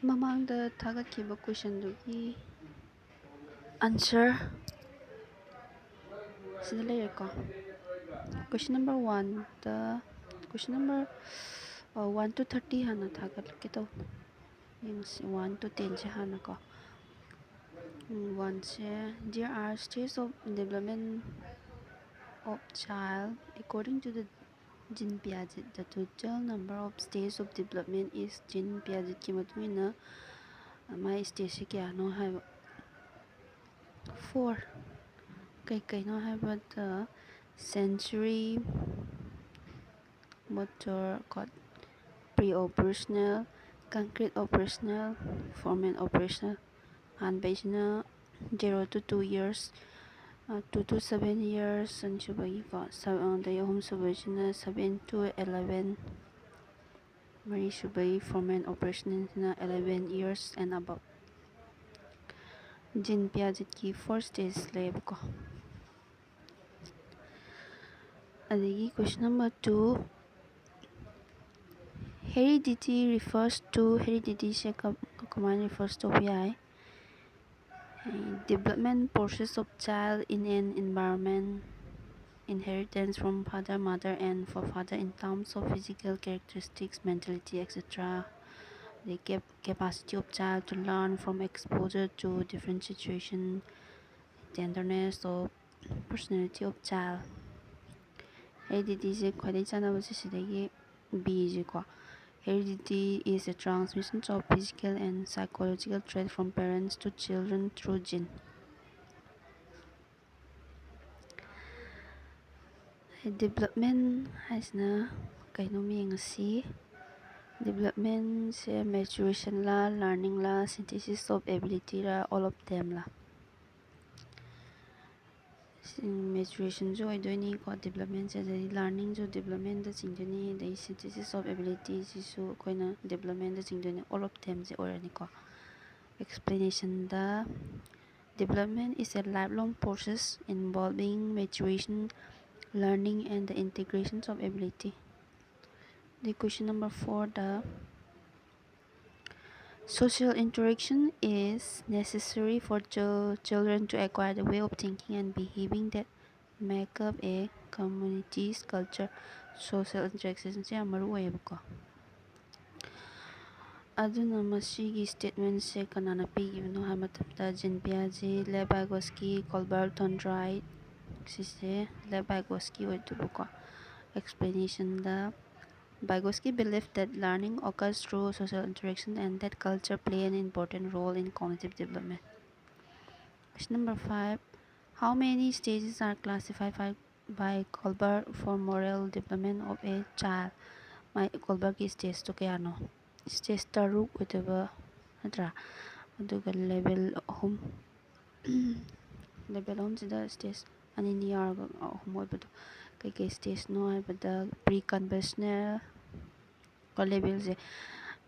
ꯃꯃꯥꯡꯗ ꯊꯥꯒꯠꯈꯤꯕ ꯀꯣꯏꯁꯟꯗꯨꯒꯤ ꯑꯟꯁꯔ ꯁꯤꯗ ꯂꯩꯔꯦꯀꯣ. ꯀꯣꯏꯁꯟ ꯅꯝꯕꯔ 1ꯗ ꯀꯣꯏꯁꯟ ꯅꯝꯕꯔ 1 to 30 ꯍꯥꯟꯅ ꯊꯥꯒꯠꯀꯦ ꯇꯧꯕꯅꯦ. ꯌꯦꯡꯁꯤ 1 to 10ꯁꯦ ꯍꯥꯟꯅꯀꯣ. 1ꯁꯦ there are stages of development of child according to the Jean Piaget. The total number of stages of development is Jean Piagetꯀꯤ ꯃꯇꯨꯡ ꯏꯟꯅ ꯃꯥꯏ ꯁ꯭ꯇꯦꯖꯁꯤ ꯀꯌꯥꯅꯣ ꯍꯥꯏꯕ 4 ꯀꯩꯀꯩꯅꯣ ꯍꯥꯏꯕꯗ sensory, motor, pre-operational, concrete operational, formal operational. ꯑꯍꯥꯟꯕꯩꯁꯤꯅ 0 to 2 years, 2 to 7 years ꯑꯅꯤꯁꯨꯕꯒꯤꯀꯣ. ꯑꯗꯩ ꯑꯍꯨꯝꯁꯨꯕꯩꯁꯤꯅ 7 to 11, ꯃꯔꯤꯁꯨꯕꯒꯤ formal operationalꯁꯤꯅ 11 years and above. Jean Piagetꯀꯤ 4 stages ꯂꯩꯌꯦꯕꯀꯣ. ꯑꯗꯒꯤ question number 2, heredity refers to heredity command refers to development process of child in an environment, inheritance from father, mother, and forefather in terms of physical characteristics, mentality, etc. The capacity of child to learn from exposure to different situations, tenderness of personality of child. Heredity is ꯈ꯭ꯋꯥꯏꯗꯒꯤ ꯆꯥꯟꯅꯕꯁꯦ ꯁꯤꯗꯒꯤ B Heredity is a transmission of physical and psychological traits from parents to children through gene. Development haisna kaino yengasi. Development se maturation la, learning la, synthesis of ability la, all of them la. Maturation jo oidoni ko development se learning jo development da chingdoni, the synthesis of ability sisu koina development da chingdoni, all of them se orani ko. Explanation da development is a lifelong process involving maturation, learning, and the integrations of ability. The question number 4, the social interaction is necessary for children to acquire the way of thinking and behaving that make up a community's culture. Social interaction se amaru oyebako. Aduna masigi statement se kanana pigibno ha matamda Jean Piaget, Lev Vygotsky, Colbert, Thorndike sise Lev Vygotsky oidubuko. Explanation da Vygotsky believed that learning occurs through social interaction and that culture play an important role in cognitive development. Question number 5, how many stages are classified by Colbert for moral development of a child? My Colbert's stage to kayano? Stage taruk oidaba natra aduga level home level home sida stage anini yarga home oibado kai stage no haibada pre-conventional ko level se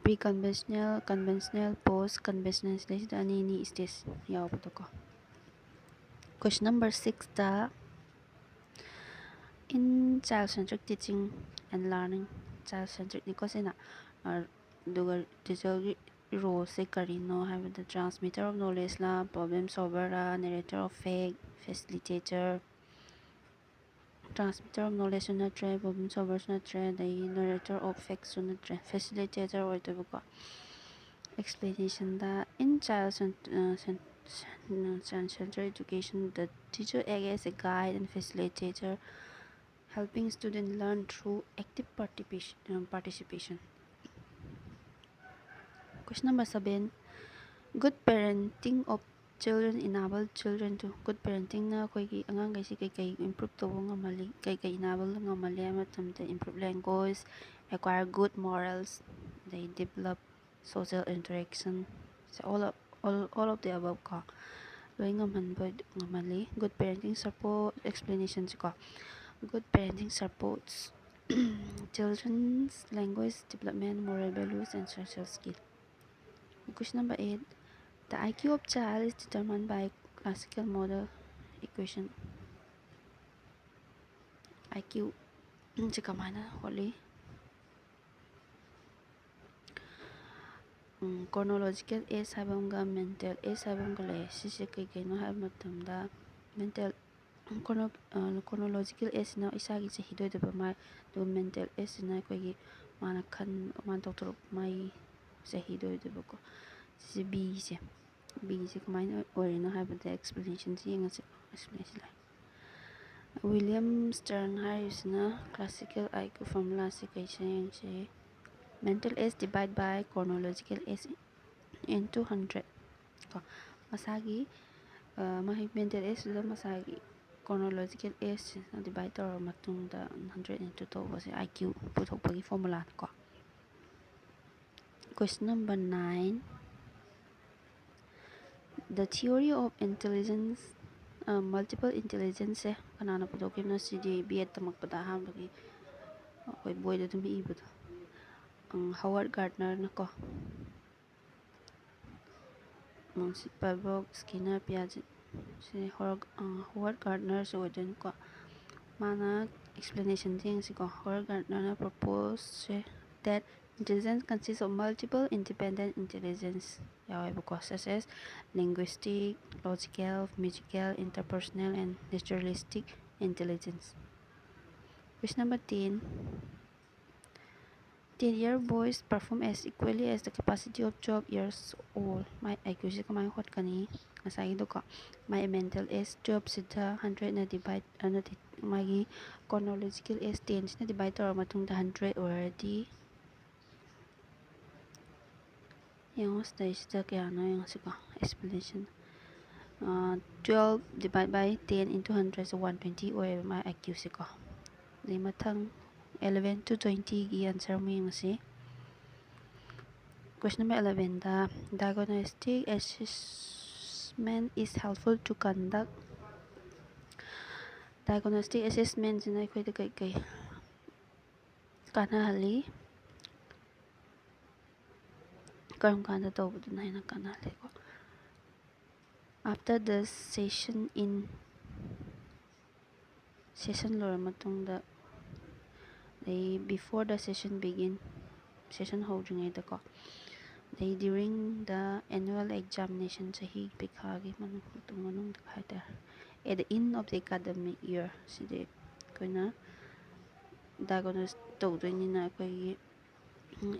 pre-conventional, conventional, post-conventional sida anini stage yawbado ko. Question number 6 da in child-centric teaching and learning, child-centric ni ko sina duga teacher role se karino haibada transmitter of knowledge la, problem solver la, narrator of fact, facilitator. Transmitter of knowledge su natre, problem solver su natre, the narrator of facts su natre, facilitator oidubuko. Explanation da in child-centered education, the teacher acts as a guide and facilitator, helping students learn through active participation. Question number 7, good parenting of children enable children to good parenting na koi angang kai si kai improve to ngamali kai enable ngamali amatamte improve language, acquire good morals, they develop social interaction. So all of the above ka loi ngamali. Good parenting support explanations ko. Good parenting supports children's language development, moral values, and social skill. Question number 8, the IQ of child is determined by classical model equation. IQ se kamana holi chronological age ꯍꯥꯏꯕ ꯑꯃꯒ mental age ꯍꯥꯏꯕ ꯑꯃꯒ ꯂꯩ꯫ ꯁꯤꯁꯦ ꯀꯩꯀꯩꯅꯣ ꯍꯥꯏꯕ ꯃꯇꯝꯗ mental chronological age-ꯁꯤꯅ ꯏꯁꯥꯒꯤ ꯆꯍꯤꯗ ꯑꯣꯏꯗꯕ ꯃꯥꯏ, ꯑꯗꯨꯒ mental age-ꯁꯤꯅ ꯑꯩꯈꯣꯏꯒꯤ ꯃꯥꯅ ꯇꯧꯊꯣꯔꯛꯄ ꯃꯥꯒꯤ ꯆꯍꯤꯗ ꯑꯣꯏꯗꯣꯏꯕꯀꯣ꯫ ꯁꯤꯁꯦ ꯕꯤꯁꯦ ꯀꯃꯥꯏꯅ ꯑꯣꯏꯔꯤꯅꯣ ꯍꯥꯏꯕꯗ ꯑꯦꯛꯁꯄ꯭ꯂꯦꯅꯦꯁꯟꯁꯤ ꯌꯦꯡꯉꯁꯤ꯫ ꯑꯦꯛꯁꯄ꯭ꯂꯦꯅꯦꯁꯟ ꯂꯩ꯫ ꯋꯤꯂꯤꯌꯝ ꯁ꯭ꯇꯔꯟ ꯍꯥꯏꯔꯤꯁꯤꯅ ꯀ꯭ꯂꯥꯁꯤꯀꯦꯜ IQ ꯐꯣꯔꯃꯨꯂꯥꯁꯤ ꯀꯩꯁꯦ ꯌꯦꯡꯁꯤ꯫ mental age divide by chronological age into 100 ꯀꯣ ꯃꯁꯥꯒꯤ mental age-ꯗꯨꯗ ꯃꯁꯥꯒꯤ chronological age-ꯁꯤꯅ ꯗꯤꯚꯥꯏꯠ ꯇꯧꯔꯕ ꯃꯇꯨꯡꯗ 100 into ꯇꯧꯕꯁꯦ IQ ꯄꯨꯊꯣꯛꯄꯒꯤ ꯐꯣꯔꯃꯨꯂꯥꯅꯤ ꯀꯣ꯫ Question number 9. The theory of intelligence multiple intelligence ꯁꯦ ꯀꯅꯥꯅ ꯄꯨꯊꯣꯛꯈꯤꯕꯅꯣ? ꯁꯤꯗꯤ B.Ed ꯇꯝꯃꯛꯄꯗ ꯑꯍꯥꯟꯕꯒꯤ ꯑꯩꯈꯣꯏ ꯕꯣꯏꯗ ꯑꯗꯨꯝ ꯏꯕꯗꯣ ꯍꯋꯥꯔꯗ ꯒꯥꯔꯗꯅꯔꯅ ꯀꯣ꯫ ꯄꯥꯕ꯭ꯂꯣ ꯁ꯭ꯀꯤꯅꯔ ꯄꯤꯌꯥꯖꯦꯠ ꯁꯤ ꯍꯋꯥꯔꯗ ꯒꯥꯔꯗꯅꯔꯁꯨ ꯑꯣꯏꯗꯣꯏꯅꯤꯀꯣ꯫ ꯃꯥꯅ explanation ꯌꯦꯡꯁꯤꯀꯣ꯫ ꯍꯋꯥꯔꯗ ꯒꯥꯔꯗꯅꯔꯅ ꯄ꯭ꯔꯣꯄꯣꯁꯁꯦ that intelligence consists of multiple independent intelligence ꯌꯥꯎꯋꯦꯕꯀꯣ, such as linguistic, logical, musical, interpersonal, and naturalistic intelligence. Question number 10. 10-year boys perform as equally as the capacity of 12 years old. My IQ ꯁꯤ ꯀꯃꯥꯏꯅ ꯍꯣꯠꯀꯅꯤ? ꯉꯁꯥꯏꯒꯤꯗꯣꯀꯣ my mental age 12ꯁꯤꯗ 100ꯅ divide ꯅꯠꯇꯦ, ꯃꯥꯒꯤ chronological age 10ꯁꯤꯅ divide ꯇꯧꯔꯕ ꯃꯇꯨꯡꯗ 100 ꯑꯣꯏꯔꯗꯤ ꯌꯦꯡꯉꯣ ꯁꯤꯗꯩꯁꯤꯗ ꯀꯌꯥꯅꯣ ꯌꯦꯡꯉꯁꯤꯀꯣ꯫ ꯑꯦꯛꯁꯄ꯭ꯂꯦꯅꯦꯁꯟ 12 divide by 10 into 100 ꯁꯦ 120 ꯑꯣꯏꯌꯦꯕ ꯃꯥꯏ IQ-ꯁꯦ ꯀꯣ꯫ ꯑꯗꯩ ꯃꯊꯪ 11 to 20ꯒꯤ ꯑꯟꯁꯔ ꯑꯃꯨꯛ ꯌꯦꯡꯉꯁꯤ꯫ Question number 11ꯗ diagnostic assessment is helpful to conduct. diagnostic assessment-ꯁꯤꯅ ꯑꯩꯈꯣꯏꯗ ꯀꯩ ꯀꯥꯟꯅꯍꯜꯂꯤ? ꯀꯔꯝ ꯀꯥꯟꯗ ꯇꯧꯕꯗꯨꯅ ꯍꯦꯟꯅ ꯀꯥꯟꯅꯍꯜꯂꯤꯀꯣ? after the session ꯂꯣꯏꯔ ꯃꯇꯨꯡꯗ, ꯑꯗꯩ before the session begin session ꯍꯧꯗ꯭ꯔꯤꯉꯩꯗꯀꯣ, ꯑꯗꯩ during the annual examination ꯆꯍꯤ ꯄꯩꯈꯥꯒꯤ ꯃꯅꯨꯡꯗ ꯍꯥꯏꯇꯥꯔꯦ, at the end of the academic year ꯁꯤꯗꯤ ꯑꯩꯈꯣꯏꯅ diagnose ꯇꯧꯗꯣꯏꯅꯤꯅ ꯑꯩꯈꯣꯏꯒꯤ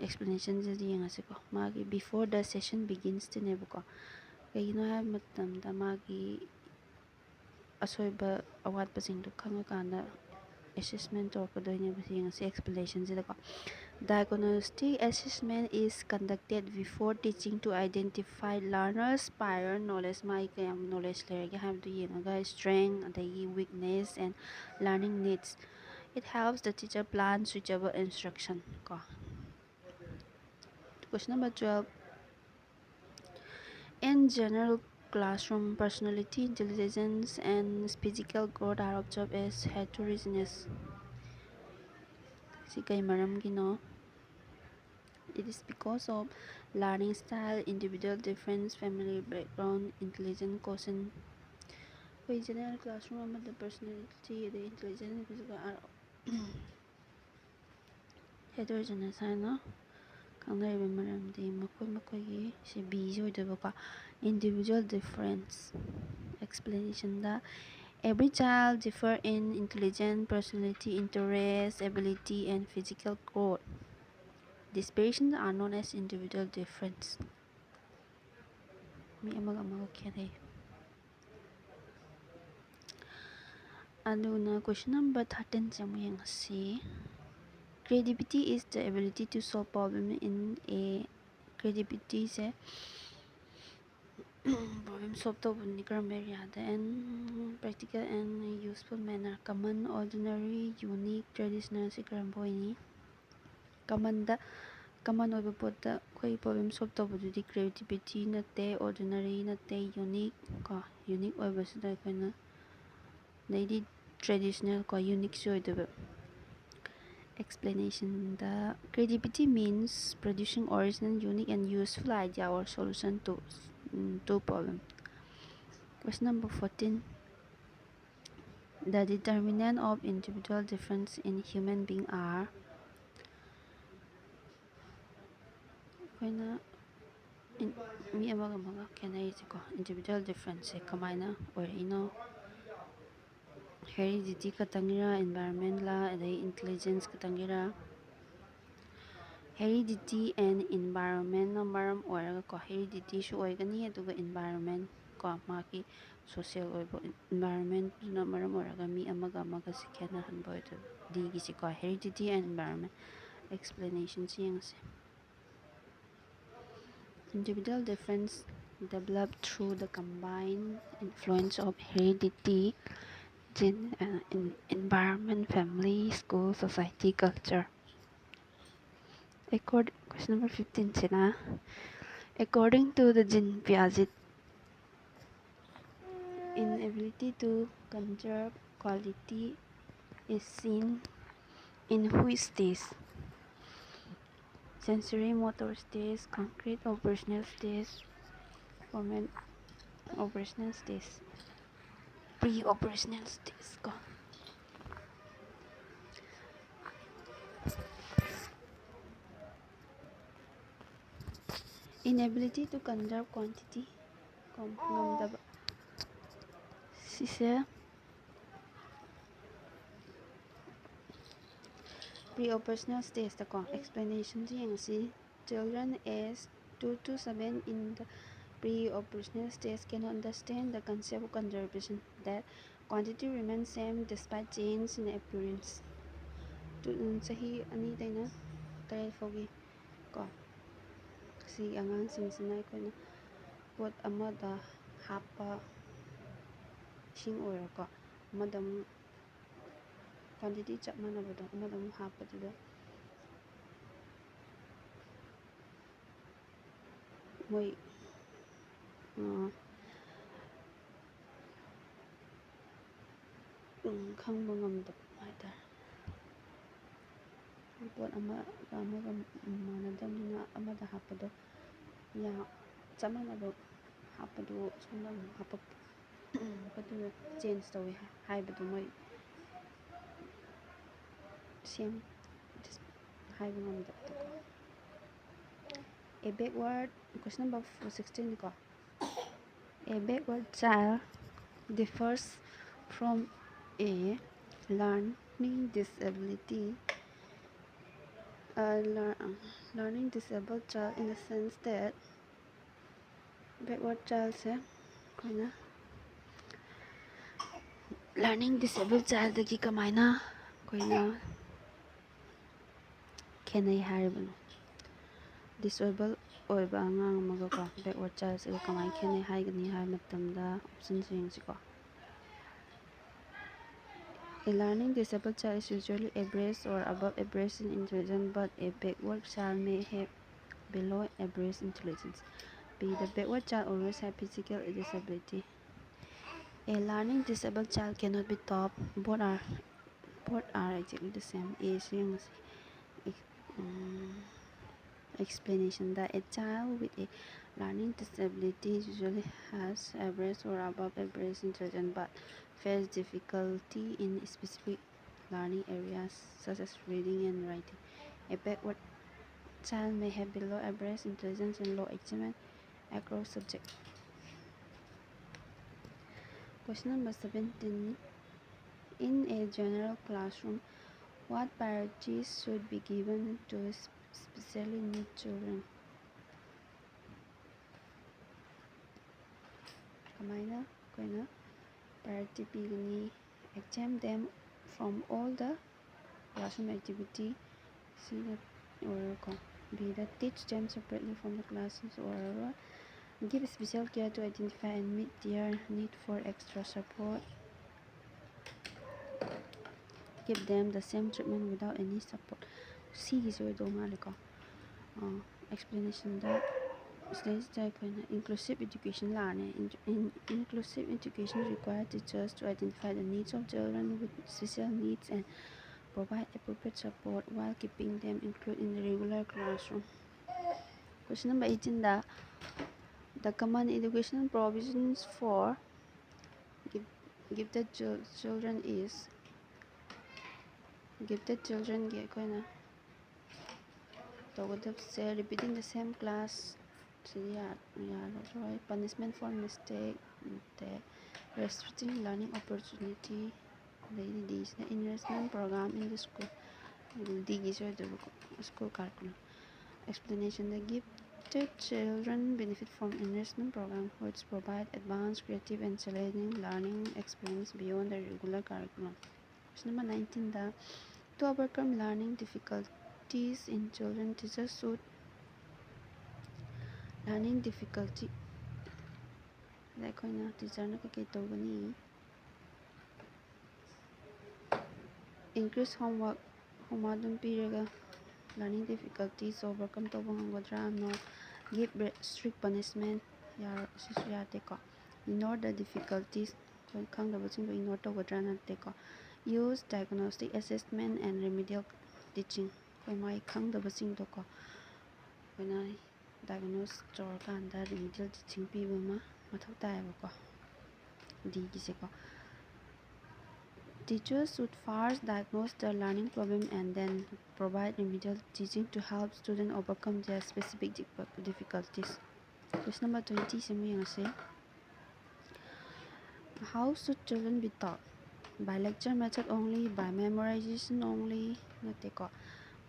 ꯑꯦꯛꯁꯄ꯭ꯂꯦꯅꯦꯁꯟꯁꯤꯗꯤ ꯌꯦꯡꯉꯁꯤꯀꯣ꯫ ꯃꯥꯒꯤ before the session begins-ꯇꯅꯦꯕꯀꯣ꯫ ꯀꯩꯒꯤꯅꯣ ꯍꯥꯏꯕ ꯃꯇꯝꯗ ꯃꯥꯒꯤ ꯑꯁꯣꯏꯕ ꯑꯋꯥꯠꯄꯁꯤꯡꯗꯣ ꯈꯪꯉꯀꯥꯟꯗ ꯑꯦꯁꯦꯁꯃꯦꯟ ꯇꯧꯔꯛꯀꯗꯣꯏꯅꯦꯕ꯫ ꯌꯦꯡꯉꯁꯤ ꯑꯦꯛꯁꯄ꯭ꯂꯦꯅꯦꯁꯟꯁꯤꯗꯀꯣ꯫ Diagnostic assessment is conducted before teaching to identify learners' prior knowledge. ꯃꯥꯒꯤ ꯀꯌꯥꯝ knowledge ꯂꯩꯔꯒꯦ ꯍꯥꯏꯕꯗꯨ ꯌꯦꯡꯉꯒ strength ꯑꯗꯒꯤ weakness and learning needs. It helps the teacher plan suitable instruction ꯀꯣ꯫ Question number 12. In general classroom, personality, intelligence, and physical growth are observed as heterogeneous. ꯁꯤ ꯀꯩ ꯃꯔꯝꯒꯤꯅꯣ? It is because of learning style, individual difference, family background, intelligence quotient. ꯑꯩꯈꯣꯏ general classroom ꯑꯃꯗ personality ꯑꯗꯩ intelligence physical are heterogeneous ꯍꯥꯏꯅ ꯈꯪꯅꯔꯤꯕ ꯃꯔꯝꯗꯤ ꯃꯈꯣꯏꯒꯤ ꯁꯤ Bꯁꯤ ꯑꯣꯏꯗꯣꯏꯕꯀꯣ꯫ individual difference. Explanation-ꯗ every child differ in intelligence, personality, interest, ability, and physical growth. These variations are known as individual difference. Mi amaga khedai. Aduna question number 13 se amu yengasi. Creativity is the ability to solve problems in a creativity se problem solve tawbani karam area and practical and useful manner. Common, ordinary, unique, traditional se karam boini. Common oiba potta koi problem solve tawbududi creativity natte, ordinary natte, unique ko. Unique oiba sida koina naidi traditional ko unique se oidaba. Explanation: the creativity means producing original, unique, and useful idea or solution to problem. Question number 14. The determinant of individual difference in human being are. mi amaga amaga ꯈꯦꯠꯅꯔꯤꯁꯦꯀꯣ individual difference ꯀꯃꯥꯏꯅ ꯑꯣꯏꯔꯛꯏꯅꯣ heredity ꯈꯛꯇꯪꯒꯤꯔꯥ environment ला ꯑꯗꯩ intelligence ꯈꯛꯇꯪꯒꯤꯔꯥ heredity and environment ꯅ ꯃꯔꯝ ꯑꯣꯏꯔꯒꯀꯣ heredity ꯁꯨ ꯑꯣꯏꯒꯅꯤ ꯑꯗꯨꯒ environment ꯀꯣ ꯃꯥꯒꯤ social ꯑꯣꯏꯕ environment ꯗꯨꯅ ꯃꯔꯝ ꯑꯣꯏꯔꯒ ꯃꯤ ꯑꯃꯒ ꯑꯃꯒꯁꯦ ꯈꯦꯠꯅꯍꯟꯕ ꯑꯣꯏꯗꯣꯏꯕ ꯗꯤꯒꯤꯁꯦꯀꯣ heredity and environment explanation ꯌꯦꯡꯉꯁꯦ individual difference developed through the combined influence of heredity, gene, environment, family, school, society, culture. Question number 15 sina. According to the Jean Piaget, inability to conserve quality is seen in which stage? Sensory motor stage, concrete operational stage, formal operational stage, pre-operational stage. Inability to conserve quantity, ngam sise pre-operational stage da ko explanation yengsi children aged 2 to 7 in the pre-operational stage can understand the concept of conservation, that quantity remains same despite change in appearance. Sahi ani daina tare fogi ko si ꯑꯉꯥꯡꯁꯤꯡꯁꯤꯅ ꯑꯩꯈꯣꯏꯅ ꯄꯣꯠ ꯑꯃꯗ ꯍꯥꯞꯄ ꯏꯁꯤꯡ ꯑꯣꯏꯔꯣꯀꯣ ꯑꯃꯗ ꯑꯃꯨꯛ quantity ꯆꯞ ꯃꯥꯟꯅꯕꯗꯣ ꯑꯃꯗ ꯑꯃꯨꯛ ꯍꯥꯞꯄꯗꯨꯗ ꯃꯣꯏ ꯈꯪꯕ ꯉꯝꯗꯕ ꯍꯥꯏꯇꯥꯔꯦ ꯄꯣꯠ ꯑꯃꯒ ꯑꯃꯒ ꯃꯥꯟꯅꯗꯕꯅꯤꯅ ꯑꯃꯗ ꯍꯥꯞꯄꯗꯣ ꯆꯞ ꯃꯥꯟꯅꯕ ꯍꯥꯞꯄꯗꯨ ꯁꯣꯝꯗ ꯑꯃꯨꯛ ꯍꯥꯞꯄꯗꯨ ꯆꯦꯟꯖ ꯇꯧꯋꯤ ꯍꯥꯏꯕꯗꯨ ꯃꯣꯏ ꯁꯦꯝ ꯍꯥꯏꯕ ꯉꯝꯗꯕꯗꯀꯣ question number 16 ko. A backward child differs from a learning disability learning disabled child in the sense that backward child se koina learning disabled child dagi kamaina koina khenai haribano disable oiba angang amaga ko backward child se kamai khenai haigani hai matamda options yengsi ko. A learning disabled child is usually average or above average in intelligence, but a backward child may have below average intelligence. B. The backward child always has physical disability. A learning disabled child cannot be taught. Both are exactly the same. A is explanation that a child with a learning disability usually has average or above average intelligence, but face difficulty in specific learning areas such as reading and writing. A backward child may have below average intelligence and low achievement across subjects. Question number 17. In a general classroom, what priorities should be given to specially needy children? Kamaina koina priority pigani exempt them from all the classroom activity. C or B, that teach them separately from the classes, or give special care to identify and meet their need for extra support. Give them the same treatment without any support. C is explanation that inclusive education learning. Inclusive education requires teachers to identify the needs of children with special needs and provide appropriate support while keeping them included in the regular classroom. Question number 18. The common educational provisions for gifted children is gifted children repeating the same class sidi yaararoi. Punishment for mistake nte. Restricting learning opportunity. Daisy enrichment program in the school. School curriculum. Explanation: the gifted children benefit from enrichment program which provide advanced, creative, and challenging learning experience beyond the regular curriculum. Question number 19. To overcome learning difficulties in children, teachers should learning difficulty. Teacher increase homework dum piraga learning difficulties overcome tawba ngamgadra. No. Give strict punishment. Ignore the difficulties. Ignore tawgadra natteko. Use diagnostic assessment and remedial teaching. Mai khangdabasingdo ko diagnose tawrkanda remedial teaching piba ma mathau taibako. D gise ko. Teachers should first diagnose the learning problem and then provide remedial teaching to help students overcome their specific difficulties. Question number 20. How should children be taught? By lecture method only, by memorization only,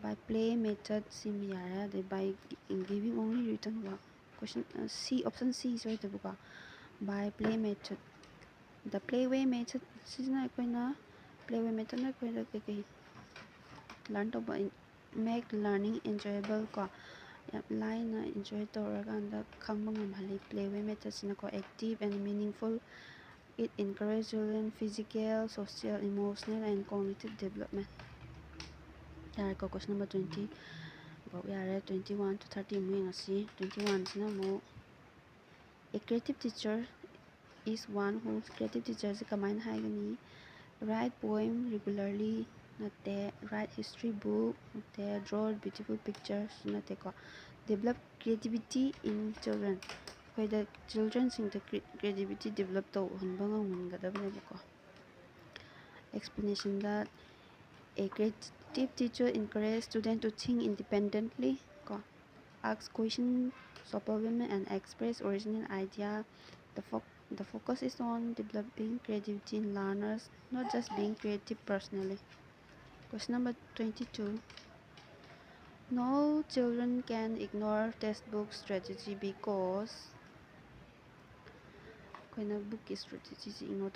by play method, by giving only written work. Question C, option C is right. By play method. The playway method playway method learn to make learning enjoyable line enjoy tawraganda khangba ngamhali. Playway method active and meaningful. It encourages children physical, social, emotional, and cognitive development. Question number 20. 21 to 30 mo 21 a creative teacher is one whose creative teacher is kamain haigani. Write poem regularly, write history book, draw beautiful pictures, develop creativity in children. The children sing the creativity develop to explanation that a creative teacher encourages students to think independently, ask questions, solve problems, and express original ideas. The focus is on developing creativity in learners, not just being creative personally. Question number 22. No children can ignore textbook strategy because book strategy ignore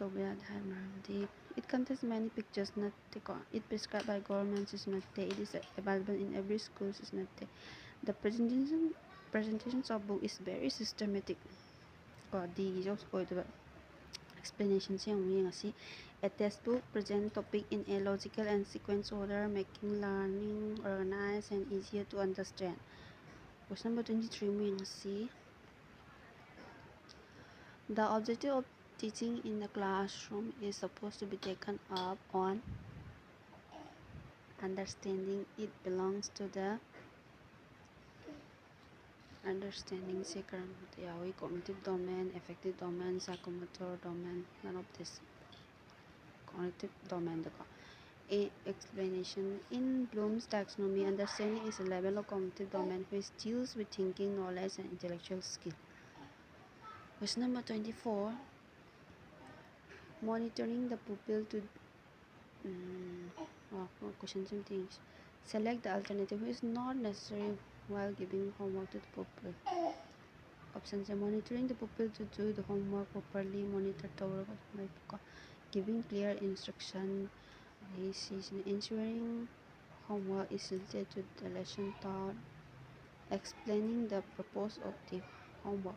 it contains many pictures. It prescribed by government. It is available in every school. The presentations of book is very systematic. Explanation a textbook presents topic in a logical and sequence order, making learning organized and easier to understand. Question number 23. The objective of teaching in the classroom is supposed to be taken up on understanding. It belongs to the understanding cognitive domain, affective domain, psychomotor domain. None of this. Cognitive domain. A explanation in Bloom's taxonomy, understanding is a level of cognitive domain which deals with thinking, knowledge, and intellectual skill. Question number 24. Monitoring the pupil to question some things. Select the alternative which is not necessary while giving homework to the pupil. Options are monitoring the pupil to do the homework properly, monitor giving clear instruction, ensuring homework is related to the lesson taught, explaining the purpose of the homework.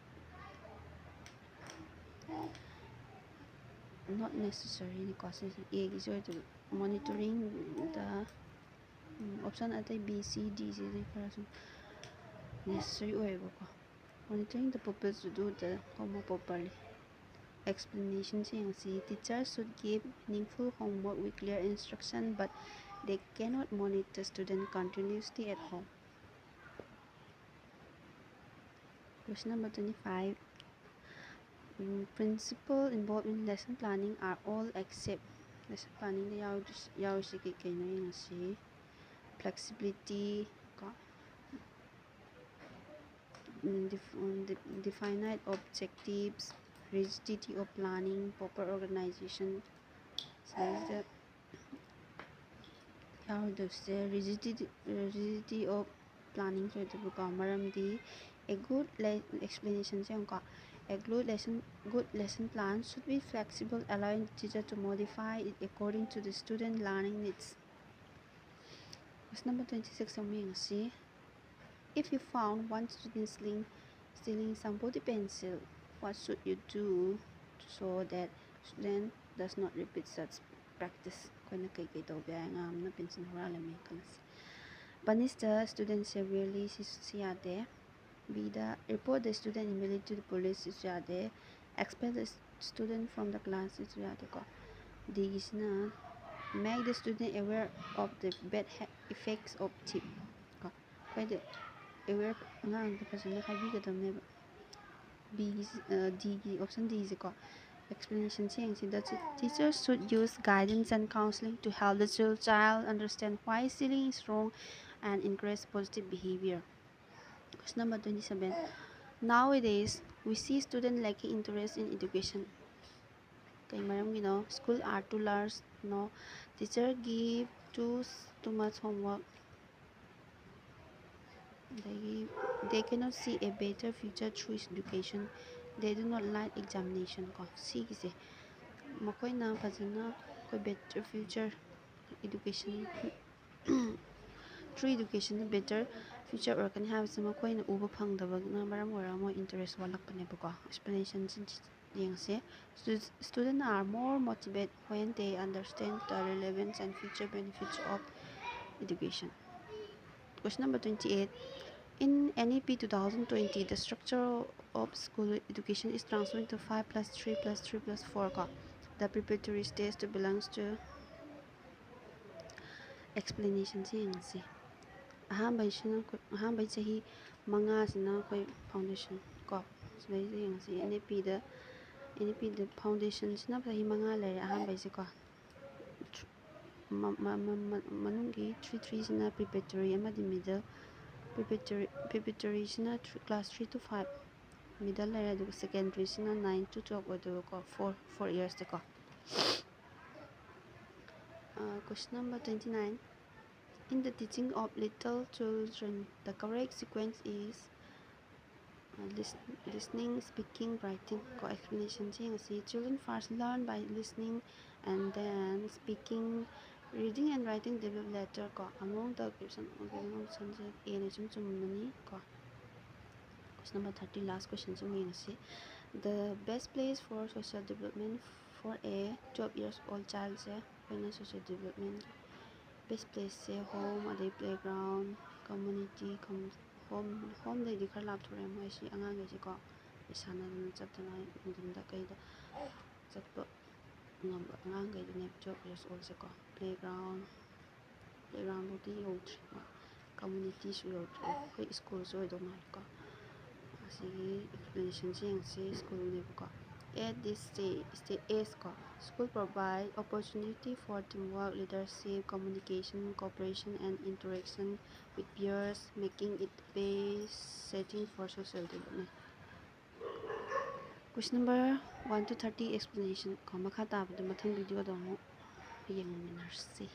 Not necessary causes A is monitoring the option at B, C, D is necessary. Monitoring the pupils to do the homework properly. Explanation teachers should give meaningful homework with clear instruction, but they cannot monitor students continuously at home. Question number 25. Principles involved in lesson planning are all except lesson planning flexibility, definite objectives, rigidity of planning, proper organization. Side rigidity of planning a good explanation good lesson plan should be flexible, allowing the teacher to modify it according to the student learning needs. Question number 26 see. If you found one student stealing some body pencil, what should you do so that student does not repeat such practice? Punish the student severely, report the student immediately to the police, expel the student from the class, make the student aware of the bad effects of tip. Aware option D is explanation that teachers should use guidance and counseling to help the child understand why stealing is wrong and encourage positive behavior. Question number 27. Nowadays, we see students lacking interest in education. School are too large, teacher give too much homework. They cannot see a better future through education. They do not like examination. Better future education through education better future organ habits uba phangdaba interest explanation students are more motivated when they understand the relevance and future benefits of education. Question number 28. In NEP 2020, the structure of school education is transferred to 5 plus 3 plus 3 plus 4. The preparatory stage belongs to explanation. Ahambai chahi manga sina foundation NEP the foundation sina chahi manga lere ahambai se manungi 3 sina preparatory amadi middle preparatory sina class 3 to 5 middle lere aduga secondary sina 9 to 12 aduga 4 years de question number 29. In the teaching of little children, the correct sequence is listening, speaking, writing. Explanation children first learn by listening and then speaking. Reading and writing develop later. Among the question number 30, last question. The best place for social development for a 12 years old child social development. Best place home, playground, community, home they khar lap thore mo si angang ge ko isana chatna indinda kaida chatpa angang ge ne 12 years old playground bodi yodri community su yodri koi school so do ma asi explanation school ne at this stage school provide opportunity for teamwork, leadership, communication, cooperation, and interaction with peers, making it best setting for social development. Question number 1 to 30 explanation. Makha tabda mathang video do mo yengu minarsi.